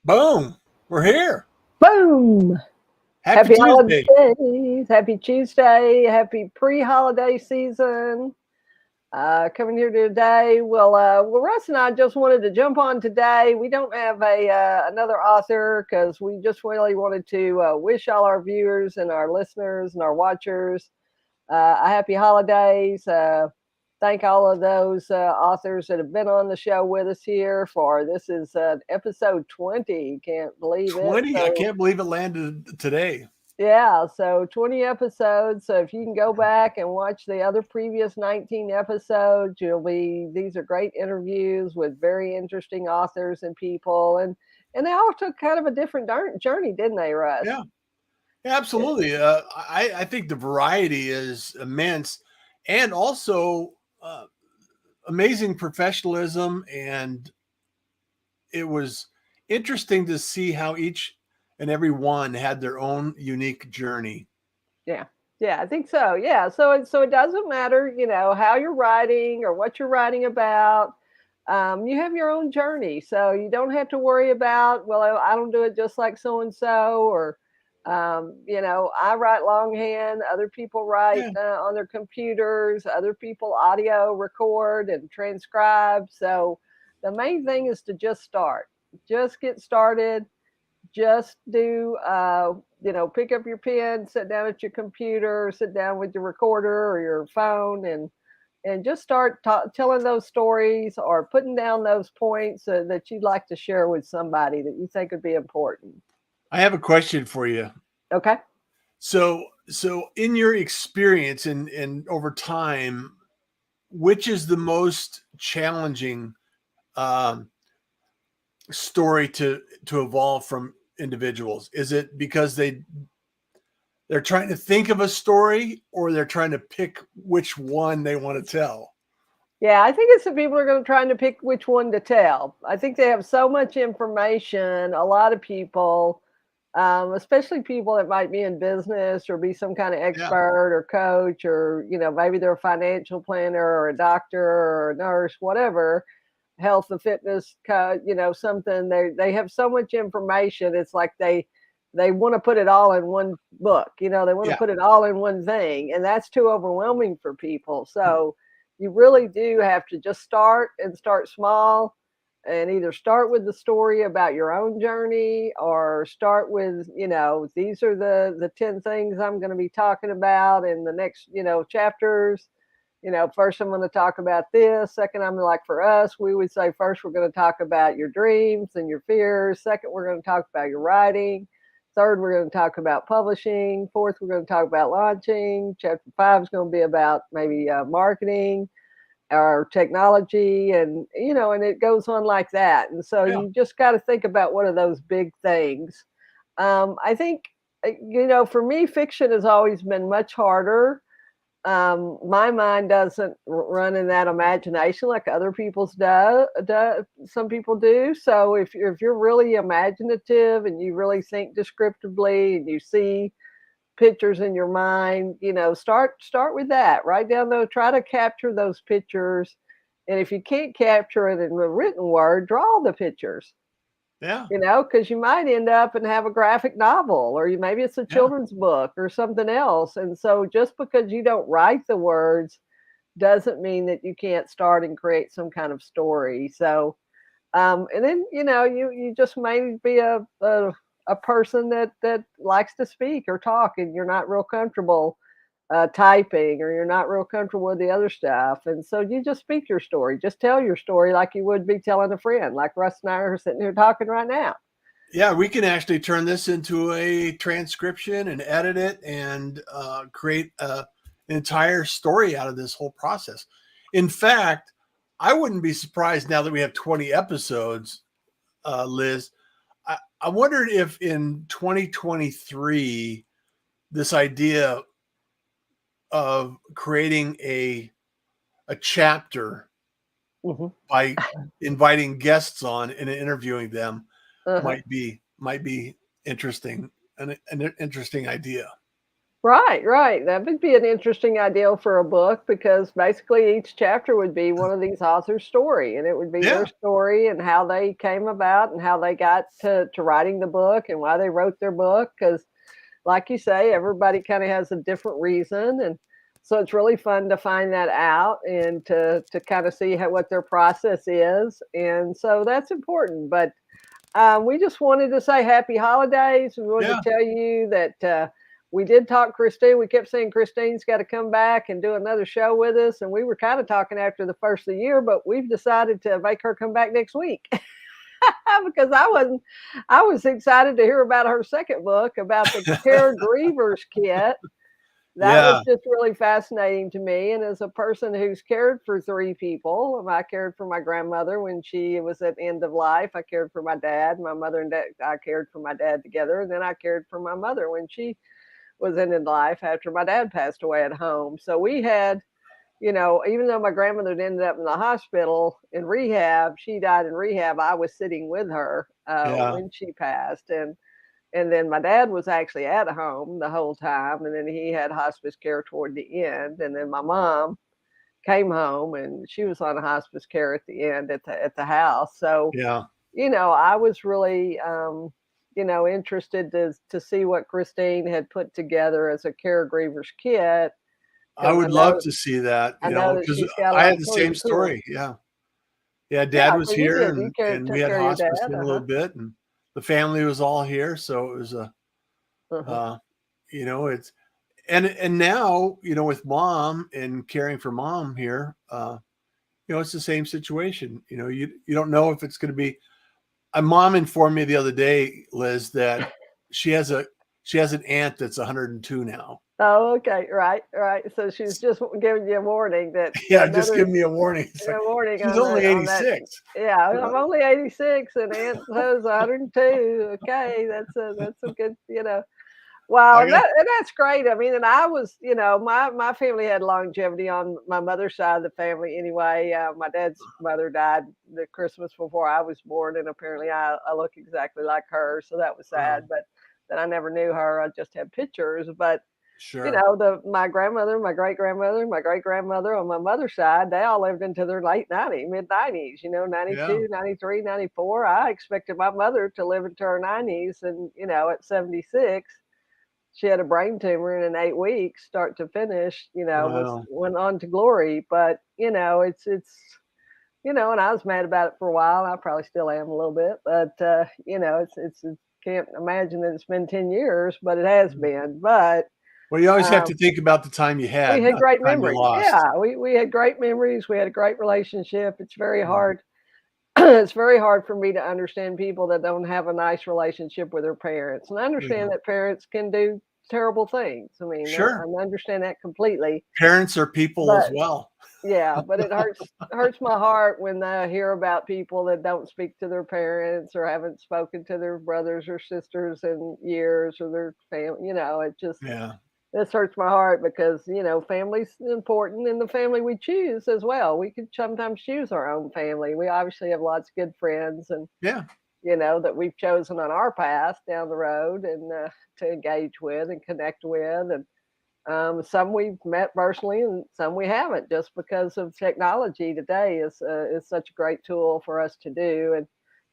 Boom. We're here. Boom! Happy Happy Tuesday. holidays. Happy Tuesday. Happy pre-holiday season. Coming here today. Well, Russ and I just wanted to jump on today. We don't have another author because we just really wanted to wish all our viewers and our listeners and our watchers a happy holidays. Thank all of those authors that have been on the show with us here for this is episode 20. Can't believe it. 20. I can't believe it landed today. Yeah, so 20 episodes. So if you can go back and watch the other previous 19 episodes, these are great interviews with very interesting authors and people, and they all took kind of a different journey, didn't they, Russ? Yeah, absolutely. I think the variety is immense and also amazing professionalism. And it was interesting to see how each and every one had their own unique journey. Yeah. Yeah, I think so. Yeah. So it doesn't matter, how you're writing or what you're writing about. You have your own journey. So you don't have to worry about, well, I don't do it just like so and so, or I write longhand, other people write Yeah. on their computers, other people audio record and transcribe. So the main thing is to just start. Just get started, just do pick up your pen, sit down at your computer, sit down with your recorder or your phone, and just start telling those stories or putting down those points that you'd like to share with somebody that you think would be important. I have a question for you. Okay. So in your experience and over time, which is the most challenging um, story to evolve from individuals? Is it because they're trying to think of a story, or they're trying to pick which one they want to tell? Yeah, I think it's the people who are going to trying to pick which one to tell. I think they have so much information. A lot of people, especially people that might be in business or be some kind of Yeah, expert or coach, or maybe they're a financial planner or a doctor or a nurse, whatever, health and fitness coach, something. They have so much information. It's like they want to put it all in one book. They want to yeah, put it all in one thing, and that's too overwhelming for people. So you really do have to just start and start small, and either start with the story about your own journey, or start with, these are the 10 things I'm going to be talking about in the next, chapters. First I'm going to talk about this. Second, I'm like, for us, we would say first we're going to talk about your dreams and your fears. Second, we're going to talk about your writing. Third, we're going to talk about publishing. Fourth, we're going to talk about launching. Chapter 5 is going to be about maybe marketing or technology, and it goes on like that. And so yeah. you just got to think about what are those big things. I think, for me, fiction has always been much harder. My mind doesn't run in that imagination like other people's do. Some people do. So if you're really imaginative and you really think descriptively and you see pictures in your mind, start with that. Write down those, try to capture those pictures. And if you can't capture it in a written word, draw the pictures, Yeah, because you might end up and have a graphic novel, or maybe it's a yeah. children's book or something else. And so just because you don't write the words doesn't mean that you can't start and create some kind of story. So, and then, you just may be a person that likes to speak or talk, and you're not real comfortable typing, or you're not real comfortable with the other stuff. And so you just speak your story. Just tell your story like you would be telling a friend, like Russ and I are sitting here talking right now. Yeah, we can actually turn this into a transcription and edit it and create an entire story out of this whole process. In fact, I wouldn't be surprised now that we have 20 episodes, Liz. I wondered if in 2023, this idea of creating a chapter Hmm. by inviting guests on and interviewing them Uh-huh. might be interesting, an interesting idea. Right, right. That would be an interesting idea for a book because basically each chapter would be one of these authors' story, and it would be their Yeah, story and how they came about and how they got to writing the book and why they wrote their book. Because, like you say, everybody kind of has a different reason, and so it's really fun to find that out and to kind of see how what their process is, and so that's important. But we just wanted to say happy holidays. We wanted yeah. to tell you that we did talk Christine. We kept saying Christine's got to come back and do another show with us. And we were kind of talking after the first of the year, but we've decided to make her come back next week because I was excited to hear about her second book about the caregivers kit. That was Yeah, just really fascinating to me, and as a person who's cared for 3 people, I cared for my grandmother when she was at end of life, I cared for my dad, my mother and dad I cared for my dad together, and then I cared for my mother when she was ending life after my dad passed away at home. So we had, even though my grandmother ended up in the hospital in rehab, she died in rehab, I was sitting with her, yeah, when she passed, and then my dad was actually at home the whole time, and then he had hospice care toward the end, and then my mom came home and she was on hospice care at the end at the house. So, yeah. I was really interested to see what Christine had put together as a caregiver's kit I because would love to see that, I know that because she's got a I lot had of the pretty same cool. story. Yeah. Yeah, dad Yeah, was so you here did. You and we took had care of your hospice dad. in a Uh-huh. little bit and the family was all here, so it was Uh-huh. uh, it's and now, with mom and caring for mom here, it's the same situation. You don't know if it's going to be. My mom informed me the other day, Liz, that she has a she has an aunt that's 102 now. Oh, okay. Right, right. So she's just giving you a warning that Yeah, just another give me a warning. It's like morning she's on only that. 86. Yeah, I'm only 86 and Aunt Joe's 102. Okay, that's a good, Wow, I and got that's great. I mean, and I was, my family had longevity on my mother's side of the family anyway. My dad's mother died the Christmas before I was born, and apparently I look exactly like her, so that was sad. oh, But then I never knew her. I just had pictures. But sure. the my grandmother, my great grandmother, my great grandmother on my mother's side, they all lived into their late 90s, mid 90s, Yeah. 92, 93, 94. I expected my mother to live into her 90s, and at 76, she had a brain tumor, and in 8 weeks, start to finish, Wow. went on to glory. But it's and I was mad about it for a while. I probably still am a little bit, but it's can't imagine that it's been 10 years, but it has been. But Well, you always have um, to think about the time you we had, had not great the time you memories. lost. Yeah, we had great memories. We had a great relationship. It's very Mm, hard. It's very hard for me to understand people that don't have a nice relationship with their parents. And I yeah. understand that parents can do terrible things. I mean, Sure. I understand that completely. Parents are people as But well. yeah, but it hurts my heart when I hear about people that don't speak to their parents or haven't spoken to their brothers or sisters in years or their family. It just Yeah. this hurts my heart because family's important and the family we choose as well. We could sometimes choose our own family. We obviously have lots of good friends and Yeah. that we've chosen on our path down the road and to engage with and connect with, and some we've met personally and some we haven't, just because of technology today is such a great tool for us to do and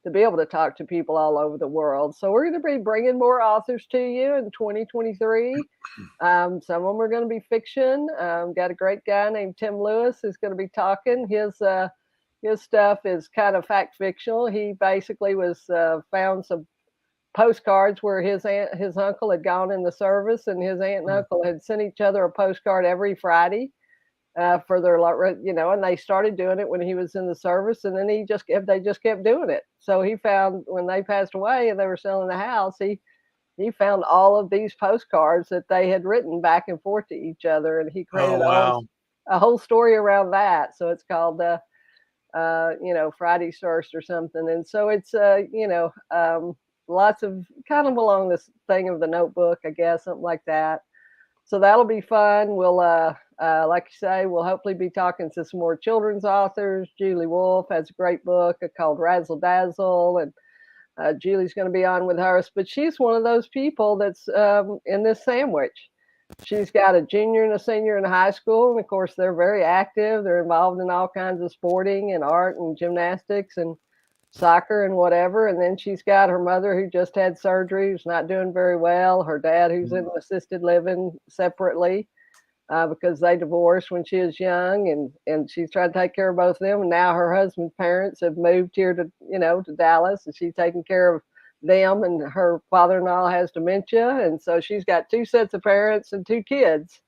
to be able to talk to people all over the world. So we're going to be bringing more authors to you in 2023. Some of them are going to be fiction. Got a great guy named Tim Lewis who's going to be talking. His stuff is kind of fact fictional. He basically was found some postcards where his uncle had gone in the service, and his aunt and Mm. uncle had sent each other a postcard every Friday for their, and they started doing it when he was in the service, and then they just kept doing it. So he found when they passed away and they were selling the house, he found all of these postcards that they had written back and forth to each other, and he Oh, created wow. a whole story around that. So it's called Friday's First or something. And so it's, lots of kind of along this thing of the Notebook, I guess, something like that. So that'll be fun. We'll, like you say, we'll hopefully be talking to some more children's authors. Julie Wolfe has a great book called Razzle Dazzle, and Julie's going to be on with hers. But she's one of those people that's in this sandwich. She's got a junior and a senior in high school, and of course they're very active. They're involved in all kinds of sporting and art and gymnastics and soccer and whatever. And then she's got her mother who just had surgery, who's not doing very well. Her dad who's in assisted living separately because they divorced when she was young, and she's trying to take care of both of them. And now her husband's parents have moved here to to Dallas, and she's taking care of them. And her father-in-law has dementia, and so she's got two sets of parents and two kids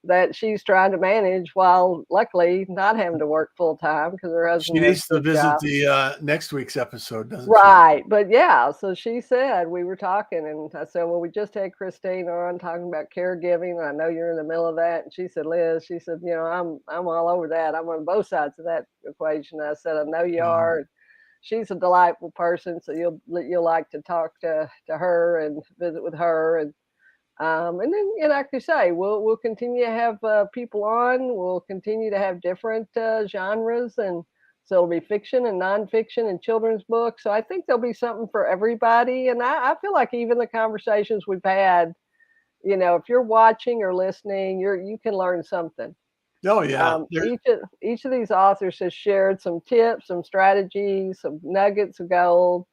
that she's trying to manage while luckily not having to work full time because her She husband has needs a to good visit job. the next week's episode, doesn't she? Right. But yeah, so she said, we were talking, and I said, well, we just had Christine on talking about caregiving. And I know you're in the middle of that. And she said, Liz, she said, I'm all over that. I'm on both sides of that equation. I said, I know you are. And she's a delightful person, so you'll like to talk to her and visit with her. And then, like you say, we'll continue to have people on. We'll continue to have different genres, and so it'll be fiction and nonfiction and children's books. So I think there'll be something for everybody. And I feel like even the conversations we've had, if you're watching or listening, you can learn something. Oh yeah. Each of these authors has shared some tips, some strategies, some nuggets of gold.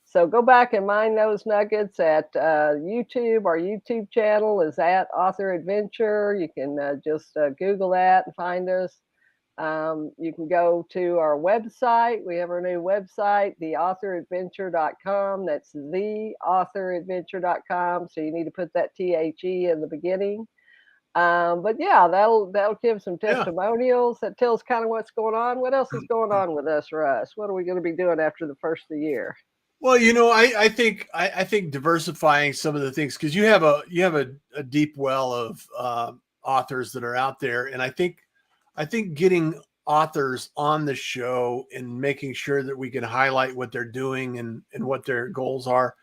So go back and mine those nuggets at YouTube. Our YouTube channel is at Author Adventure. You can just Google that and find us. You can go to our website. We have our new website, theauthoradventure.com. That's theauthoradventure.com. So you need to put that THE in the beginning. But yeah, that'll give some testimonials. That tells kind of what's going on. What else is going on with us, Russ? What are we going to be doing after the first of the year? Well, I think diversifying some of the things, because you have a deep well of authors that are out there, and I think getting authors on the show and making sure that we can highlight what they're doing and what their goals are,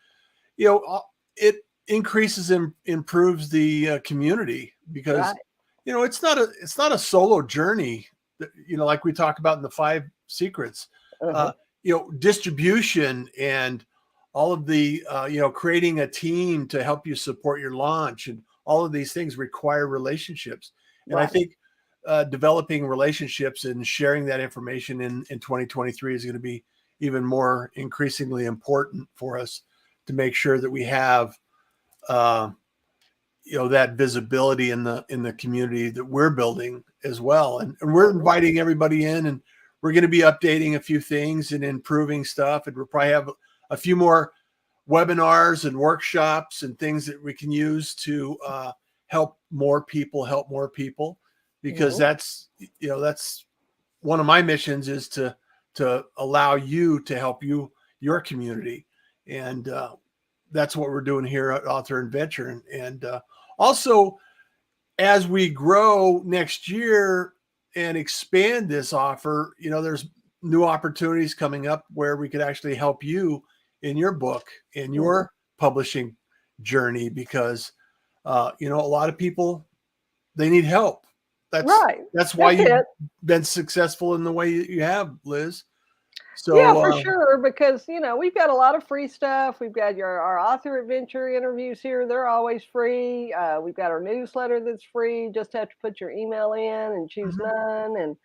it increases and improves the community, because Right. it's not a solo journey. Like we talk about in the 5 secrets. Uh-huh. Distribution and all of the creating a team to help you support your launch, and all of these things require relationships. And Right. I think developing relationships and sharing that information in 2023 is going to be even more increasingly important for us, to make sure that we have that visibility in the community that we're building as well. And we're inviting everybody in, and we're going to be updating a few things and improving stuff. And we'll probably have a few more webinars and workshops and things that we can use to help more people, because that's one of my missions, is to allow you to help your community. And that's what we're doing here at Author Adventure. And also, as we grow next year and expand this offer, there's new opportunities coming up where we could actually help you in your book, in your publishing journey, because a lot of people, they need help. That's why you've been successful in the way you have, Liz. So yeah, for sure, because we've got a lot of free stuff. We've got our Author Adventure interviews here; they're always free. We've got our newsletter that's free. Just have to put your email in and choose none. And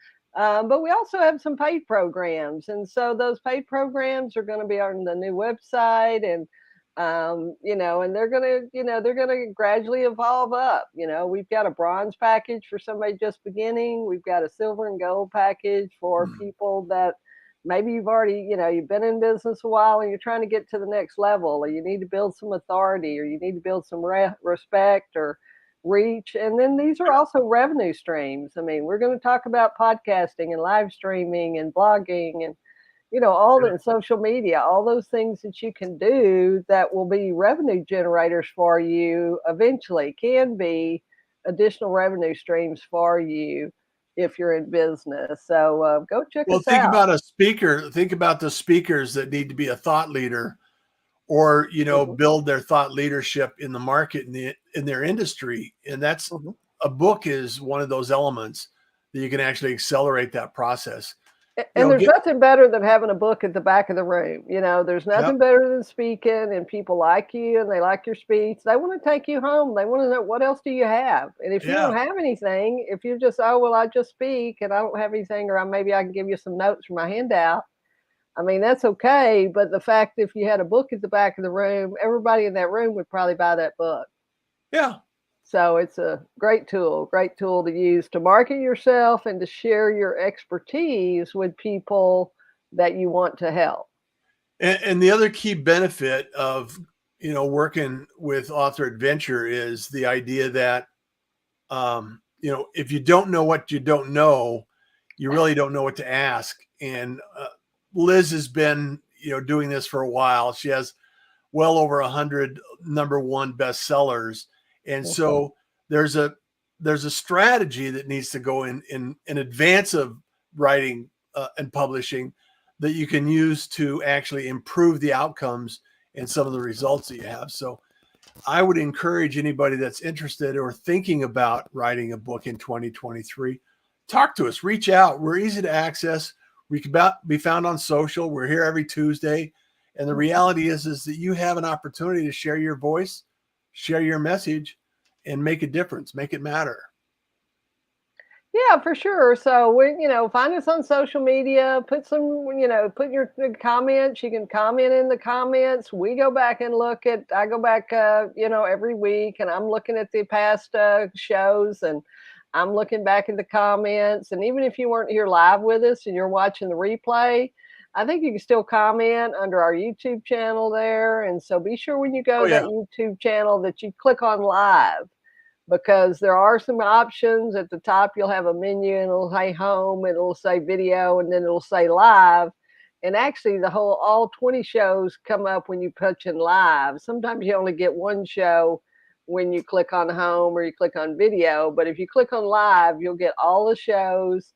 but we also have some paid programs, and so those paid programs are going to be on the new website, and and they're gonna gradually evolve up. We've got a bronze package for somebody just beginning. We've got a silver and gold package for people that maybe you've already, you've been in business a while and you're trying to get to the next level, or you need to build some authority, or you need to build some respect or reach. And then these are also revenue streams. I mean, we're going to talk about podcasting and live streaming and blogging and, all the social media, all those things that you can do that will be revenue generators for you eventually, can be additional revenue streams for you if you're in business. So go check us think out. about a speaker. Think about the speakers that need to be a thought leader, or build their thought leadership in the market, in their industry. And that's a book is one of those elements that you can actually accelerate that process. And there's get, nothing better than having a book at the back of the room. There's yep, nothing better than speaking and people like you and they like your speech. They want to take you home. They want to know what else do you have. And if you yeah, don't have anything, if you just, oh, well, I just speak and I don't have anything, or maybe I can give you some notes from my handout. I mean, that's okay. But the fact if you had a book at the back of the room, everybody in that room would probably buy that book. yeah. So it's a great tool to use to market yourself and to share your expertise with people that you want to help. And the other key benefit of working with Author Adventure is the idea that if you don't know what you don't know, you really don't know what to ask. And Liz has been doing this for a while. She has well over 100 number one bestsellers, and Mhm. so there's a there's a strategy that needs to go in advance of writing and publishing that you can use to actually improve the outcomes and some of the results that you have. So I would encourage anybody that's interested or thinking about writing a book in 2023, talk to us, reach out. We're easy to access. We can be found on social. We're here every Tuesday. And the reality is that you have an opportunity to share your voice, share your message, and make a difference, make it matter. Yeah, for sure. So find us on social media, put your comments. You can comment in the comments. We go back and I go back, every week and I'm looking at the past shows and I'm looking back at the comments. And even if you weren't here live with us and you're watching the replay, I think you can still comment under our YouTube channel there. And so be sure when you go Oh, to that yeah. YouTube channel that you click on live, because there are some options at the top. You'll have a menu and it'll say home, and it'll say video, and then it'll say live. And actually, all 20 shows come up when you punch in live. Sometimes you only get one show when you click on home or you click on video. But if you click on live, you'll get all the shows.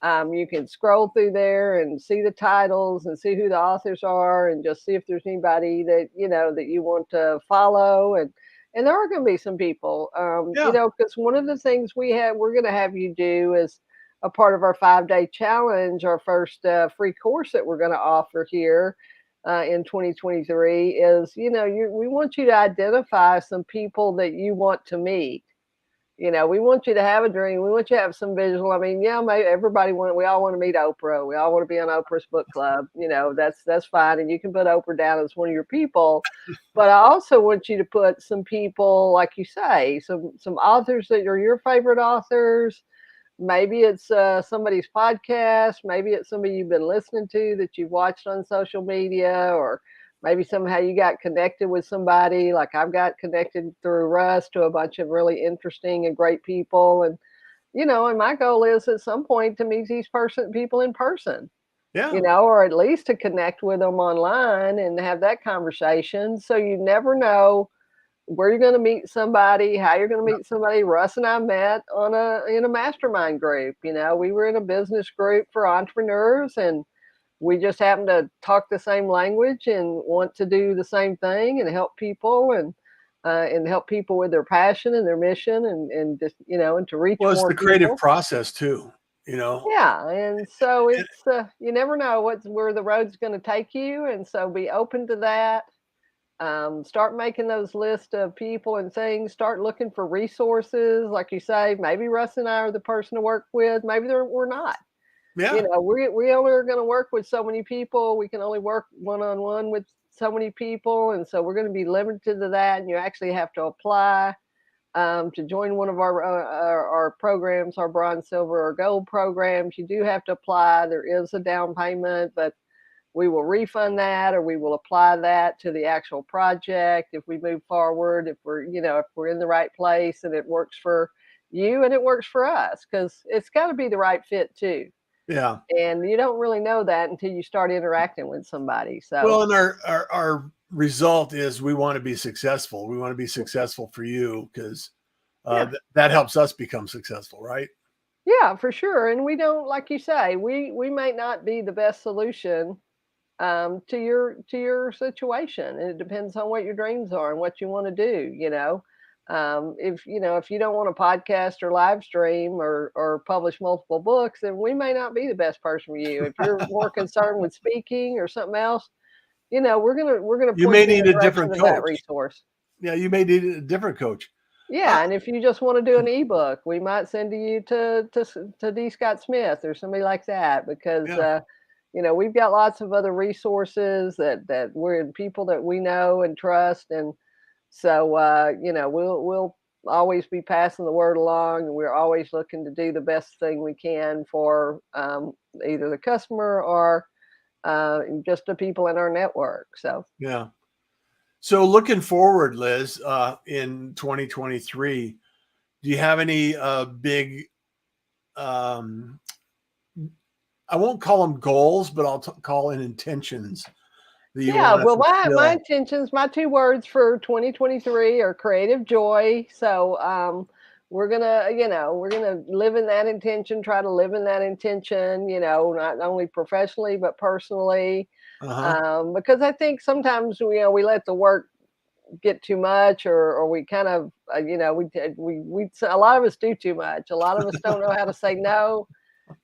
You can scroll through there and see the titles and see who the authors are and just see if there's anybody that you want to follow. And there are going to be some people, Yeah. because one of the things we're going to have you do is a part of our 5-day challenge, our first free course that we're going to offer here in 2023 is, we want you to identify some people that you want to meet. We want you to have a dream. We want you to have some visual. I mean, yeah, maybe we all want to meet Oprah. We all want to be on Oprah's book club. That's fine. And you can put Oprah down as one of your people. But I also want you to put some people, like you say, some authors that are your favorite authors. Maybe it's somebody's podcast. Maybe it's somebody you've been listening to that you've watched on social media, or maybe somehow you got connected with somebody. Like I've got connected through Russ to a bunch of really interesting and great people. And my goal is at some point to meet these people in person, Yeah. or at least to connect with them online and have that conversation. So you never know where you're going to meet somebody, how you're going to meet somebody. Russ and I met in a mastermind group. We were in a business group for entrepreneurs, and we just happened to talk the same language and want to do the same thing and help people and help people with their passion and their mission and just and to reach Well, it's more the creative people. process too. Yeah, and so And, it's you never know where the road's going to take you, and so be open to that. Start making those lists of people and things. Start looking for resources, like you say. Maybe Russ and I are the person to work with. Maybe we're not. yeah. We only are going to work with so many people. We can only work one on one with so many people, and so we're going to be limited to that. And you actually have to apply to join one of our programs, our bronze, silver, or gold programs. You do have to apply. There is a down payment, but we will refund that, or we will apply that to the actual project if we move forward, if we're in the right place and it works for you and it works for us, because it's got to be the right fit too. Yeah. And you don't really know that until you start interacting with somebody. So Well, and our result is we want to be successful. We want to be successful for you because yeah, that helps us become successful, right? yeah, for sure. And we don't, like you say, we may not be the best solution to your situation. And it depends on what your dreams are and what you want to do. If if you don't want to podcast or live stream or publish multiple books, then we may not be the best person for you. If you're more concerned with speaking or something else, we're gonna You point may you in need the a direction different of that coach. resource. Yeah, you may need a different coach. Yeah, and if you just want to do an ebook, we might send you to D. Scott Smith or somebody like that because Yeah, we've got lots of other resources that we're people that we know and trust, and so we'll always be passing the word along, and we're always looking to do the best thing we can for either the customer or just the people in our network. So yeah. So looking forward, Liz, in 2023, do you have any big, um, I won't call them goals, but I'll call in intentions that you yeah, want to well, my fulfill? intentions, my two words for 2023 are creative joy. So we're gonna live in that intention, try to live in that intention, not only professionally but personally. Uh-huh. Because I think sometimes we let the work get too much, or we kind of we a lot of us do too much. A lot of us don't know how to say no.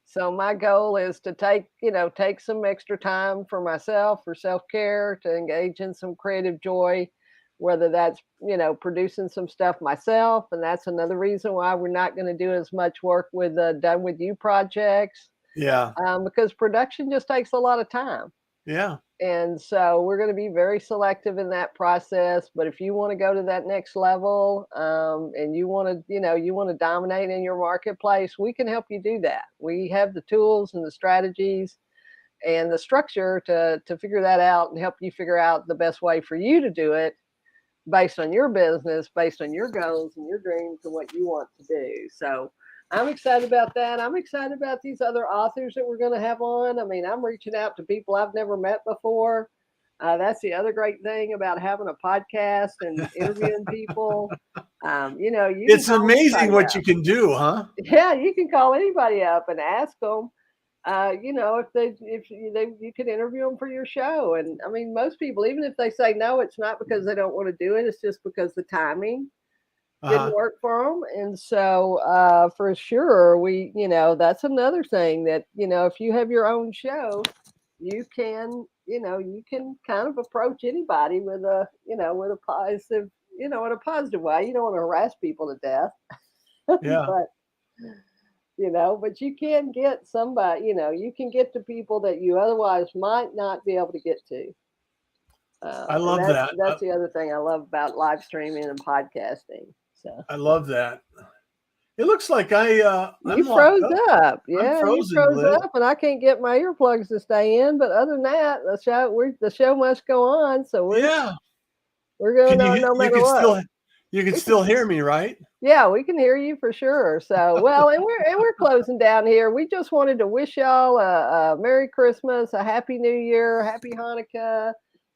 So my goal is to take some extra time for myself, for self-care, to engage in some creative joy, whether that's producing some stuff myself, and that's another reason why we're not going to do as much work with done with you projects, Yeah. because production just takes a lot of time. Yeah. And so we're going to be very selective in that process. But if you want to go to that next level, and you want to dominate in your marketplace, we can help you do that. We have the tools and the strategies and the structure to figure that out and help you figure out the best way for you to do it based on your business, based on your goals and your dreams and what you want to do. So I'm excited about that. I'm excited about these other authors that we're going to have on. I mean, I'm reaching out to people I've never met before. That's the other great thing about having a podcast and interviewing people. You can It's call amazing anybody what up. you can do, huh? Yeah, you can call anybody up and ask them. If you could interview them for your show. And I mean, most people, even if they say no, it's not because they don't want to do it. It's just because the timing didn't Uh-huh. work for them. And so, for sure, that's another thing that, if you have your own show, you can kind of approach anybody with a positive, in a positive way. You don't want to harass people to death, Yeah. but but you can get somebody, you can get to people that you otherwise might not be able to get to. I And love that's that. that's the other thing I love about live streaming and podcasting. So I love that. It looks like you I'm locked froze up. up. I'm Yeah, you frozen, froze Liz. up and I can't get my earplugs to stay in. But other than that, the show must go on. So we're Yeah. we're going Can on you no you matter can what. We can still hear me, right? Yeah, we can hear you for sure. So, well, and we're closing down here. We just wanted to wish y'all a Merry Christmas, a Happy New Year, Happy Hanukkah.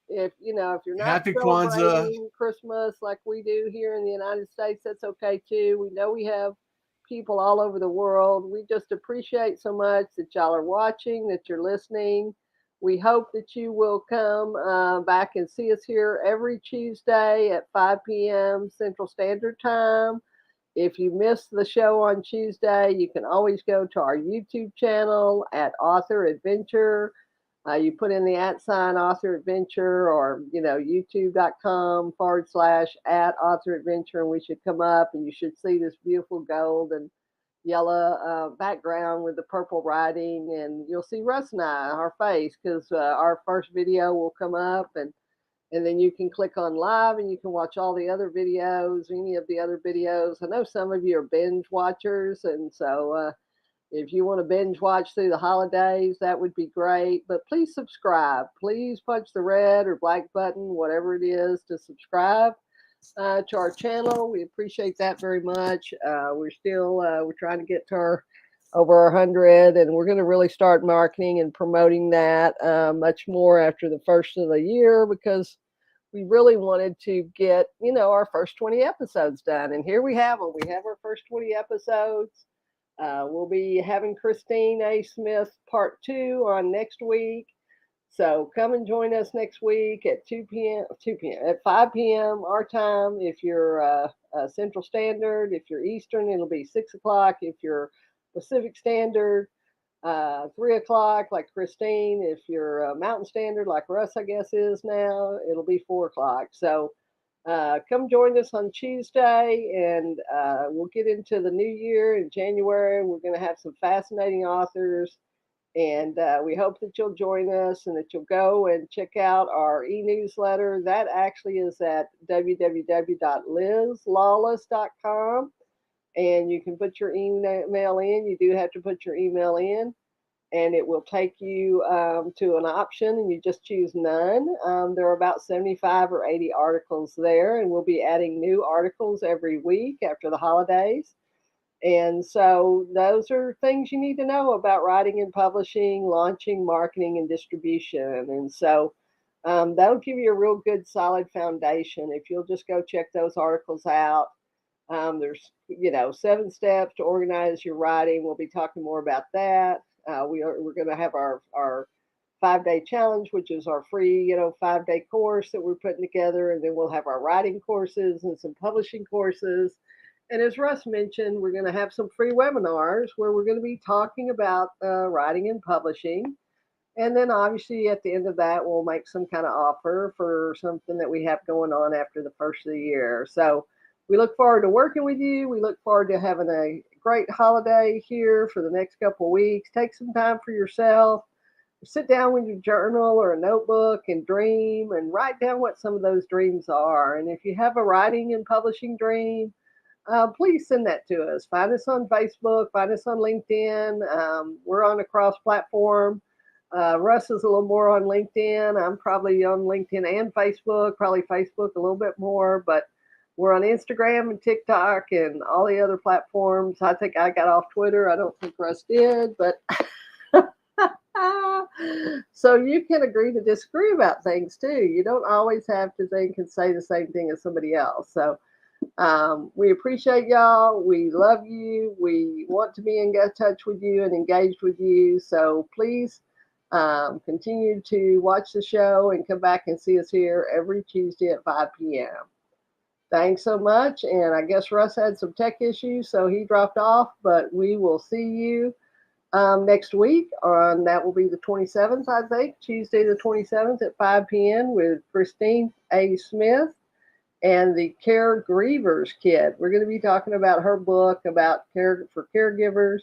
If you're not Happy Kwanzaa. celebrating Christmas like we do here in the United States, that's okay too. We know we have people all over the world. We just appreciate so much that y'all are watching, that you're listening. We hope that you will come back and see us here every Tuesday at 5 p.m. Central Standard Time. If you missed the show on Tuesday, you can always go to our YouTube channel at Author Adventure. You put in the @ Author Adventure, or youtube.com/@ Author Adventure, and we should come up, and you should see this beautiful gold and yellow background with the purple writing, and you'll see Russ and I, our face, because our first video will come up, and then you can click on live and you can watch all the other videos, any of the other videos. I know some of you are binge watchers, and so if you want to binge watch through the holidays, that would be great. But please subscribe. Please punch the red or black button, whatever it is, to subscribe to our channel. We appreciate that very much. We're trying to get to our over 100, and we're going to really start marketing and promoting that much more after the first of the year, because we really wanted to get our first 20 episodes done, and here we have them. We have our first 20 episodes. We'll be having Christine A. Smith part 2 on next week. So come and join us next week at 2 p.m. at 5 p.m. our time. If you're Central Standard, if you're Eastern, it'll be 6 o'clock. If you're Pacific Standard, 3 o'clock, like Christine. If you're Mountain Standard, like Russ, I guess is now, it'll be 4 o'clock. So come join us on Tuesday, and we'll get into the new year in January. We're going to have some fascinating authors, and we hope that you'll join us and that you'll go and check out our e-newsletter. That actually is at www.lizlawless.com, and you can put your email in. You do have to put your email in, and it will take you to an option, and you just choose none. There are about 75 or 80 articles there, and we'll be adding new articles every week after the holidays. And so those are things you need to know about writing and publishing, launching, marketing, and distribution. And so that'll give you a real good, solid foundation if you'll just go check those articles out. There's 7 steps to organize your writing. We'll be talking more about that. We're going to have our 5-day challenge, which is our free 5-day course that we're putting together, and then we'll have our writing courses and some publishing courses. And as Russ mentioned, we're going to have some free webinars where we're going to be talking about writing and publishing. And then obviously at the end of that, we'll make some kind of offer for something that we have going on after the first of the year. So we look forward to working with you. We look forward to having a great holiday here for the next couple of weeks. Take some time for yourself. Sit down with your journal or a notebook and dream and write down what some of those dreams are. And if you have a writing and publishing dream, please send that to us. Find us on Facebook, find us on LinkedIn. We're on a cross platform. Russ is a little more on LinkedIn. I'm probably on LinkedIn and Facebook, probably Facebook a little bit more, but we're on Instagram and TikTok and all the other platforms. I think I got off Twitter. I don't think Russ did, but so you can agree to disagree about things too. You don't always have to think and say the same thing as somebody else. So we appreciate y'all. We love you. We want to be in touch with you and engaged with you. So please continue to watch the show and come back and see us here every Tuesday at 5 p.m. Thanks so much. And I guess Russ had some tech issues, so he dropped off, but we will see you next week that will be the 27th, I think, Tuesday the 27th at 5 p.m. with Christine A. Smith and the Caregivers Kit. We're going to be talking about her book about care for caregivers.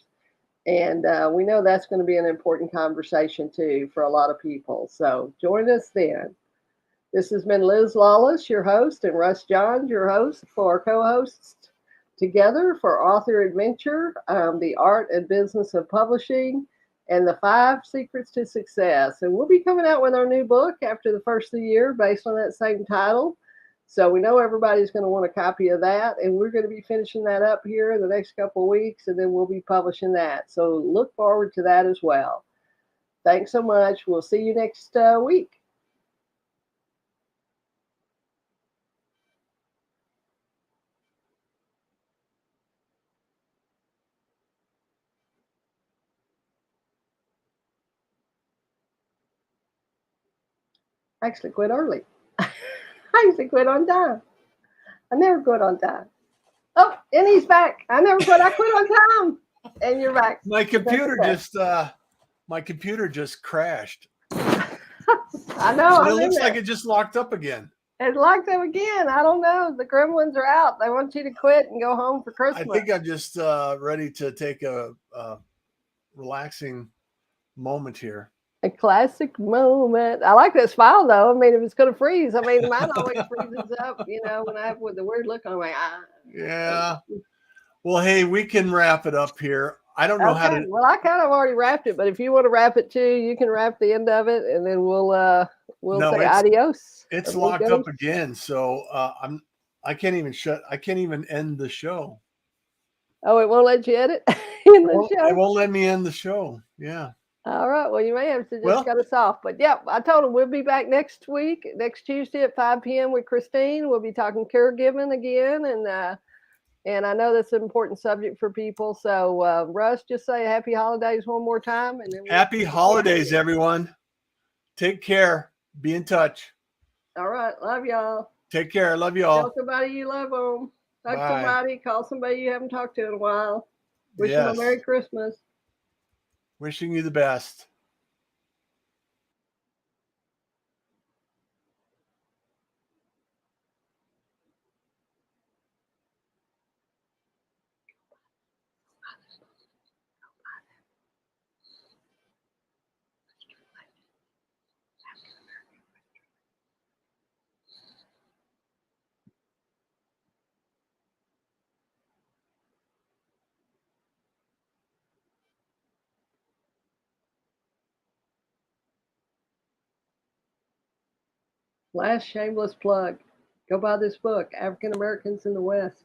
And we know that's going to be an important conversation, too, for a lot of people. So join us then. This has been Liz Lawless, your host, and Russ Johns, your host, for our co-hosts together for Author Adventure, the Art and Business of Publishing, and the 5 Secrets to Success. And we'll be coming out with our new book after the first of the year based on that same title. So we know everybody's going to want a copy of that, and we're going to be finishing that up here in the next couple of weeks, and then we'll be publishing that. So look forward to that as well. Thanks so much. We'll see you next week. I actually quit early. I usually quit on time. I never quit on time. Oh, and he's back. I never quit. I quit on time. And you're back. My computer just crashed. I know. And it looks like it just locked up again. It's locked up again. I don't know. The gremlins are out. They want you to quit and go home for Christmas. I think I'm just ready to take a relaxing moment here. A classic moment. I like this file though. I mean, if it's going to freeze, I mean, mine always freezes up, when I have with the weird look on my eye. Yeah. Well, hey, we can wrap it up here. I don't know how to. Well, I kind of already wrapped it, but if you want to wrap it too, you can wrap the end of it, and then we'll say adios. It's locked up again, so I can't even end the show. Oh, it won't let you edit in the show. It won't let me end the show. Yeah. All right. Well, you may have to just cut us off. But yeah, I told him we'll be back next Tuesday at 5 p.m. with Christine. We'll be talking caregiving again. And I know that's an important subject for people. So, Russ, just say happy holidays one more time. And then happy holidays, everyone. Take care. Be in touch. All right. Love y'all. Take care. Love you Tell all. somebody you love them. Hug Bye. somebody. Call somebody you haven't talked to in a while. Wish them a Yes. Merry Christmas. Wishing you the best. Last shameless plug. Go buy this book, African Americans in the West.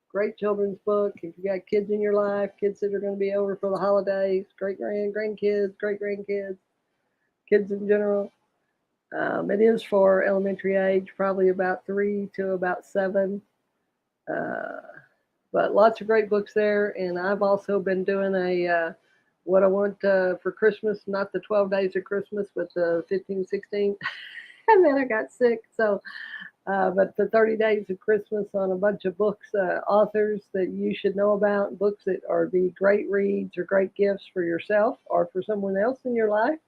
Great children's book. If you got kids in your life, kids that are going to be over for the holidays, grandkids, great grandkids, kids in general. It is for elementary age, probably about 3 to about 7. Uh, but lots of great books there. And I've also been doing what I want for Christmas, not the 12 days of Christmas, but the 15, 16. And then I got sick. But the 30 days of Christmas on a bunch of books, authors that you should know about, books that are be great reads or great gifts for yourself or for someone else in your life.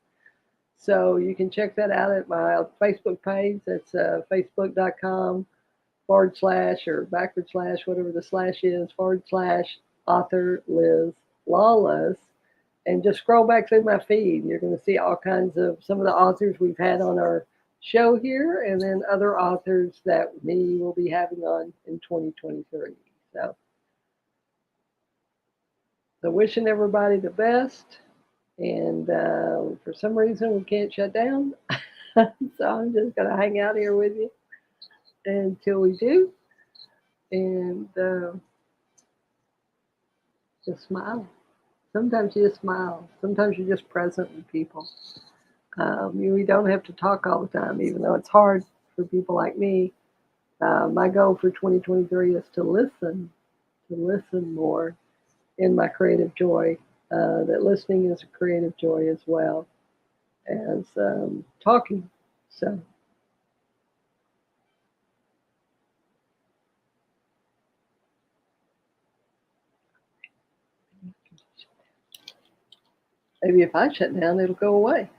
So you can check that out at my Facebook page. That's facebook.com/ or / whatever the slash is, / author Liz Lawless. And just scroll back through my feed. You're going to see all kinds of some of the authors we've had on our show here, and then other authors that we will be having on in 2023. So wishing everybody the best. And for some reason, we can't shut down. So I'm just going to hang out here with you until we do. And just smile. Sometimes you just smile. Sometimes you're just present with people. We don't have to talk all the time, even though it's hard for people like me. My goal for 2023 is to listen more in my creative joy. That listening is a creative joy as well as talking. So maybe if I shut down, it'll go away.